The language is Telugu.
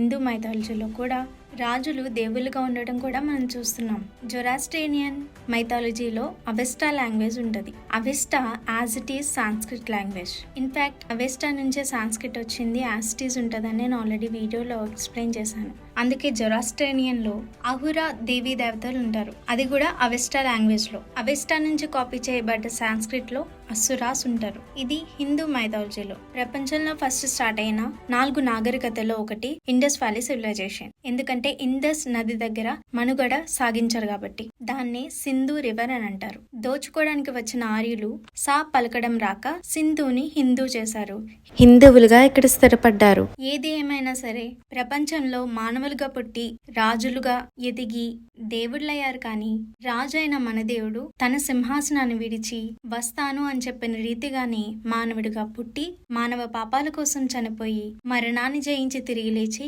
హిందూ మైథాలజీలో కూడా రాజులు దేవుళ్ళుగా ఉండటం కూడా మనం చూస్తున్నాం. జొరాస్ట్రియన్ మైథాలజీలో అవెస్టా లాంగ్వేజ్ ఉంటుంది. Avesta as it is Sanskrit language. In fact Avesta నుంచే సాంస్క్రిట్ వచ్చింది, యాజ్ ఇట్ ఈస్ ఉంటుందని నేను ఆల్రెడీ వీడియోలో ఎక్స్ప్లెయిన్ చేశాను. అందుకే జొరాస్ట్రియన్ లో అహురా దేవీ దేవతలు ఉంటారు, అది కూడా అవెస్టా లాంగ్వేజ్ లో. అవెస్టా నుంచి కాపీ చేయబడ్డ సాంస్క్రిట్ లో అసురాస్ ఉంటారు. ఇది హిందూ మైథాలజీలో. ప్రపంచంలో ఫస్ట్ స్టార్ట్ అయిన 4 నాగరికతలో ఒకటి ఇండస్ వ్యాలీ సివిలైజేషన్. ఎందుకంటే ఇండస్ నది దగ్గర మనుగడ సాగించారు కాబట్టి. దాన్ని సింధు రివర్ అని అంటారు. దోచుకోవడానికి వచ్చిన ఆర్యులు సా పలకడం రాక సింధుని హిందూ చేశారు, హిందువులుగా ఇక్కడ స్థిరపడ్డారు. ఏది ఏమైనా సరే ప్రపంచంలో మానవులుగా పుట్టి రాజులుగా ఎదిగి దేవుళ్ళయ్యారు. కానీ రాజు అయిన మన దేవుడు తన సింహాసనాన్ని విడిచి వస్తాను అని చెప్పిన రీతిగానే మానవుడిగా పుట్టి మానవ పాపాల కోసం చనిపోయి మరణాన్ని జయించి తిరిగి లేచి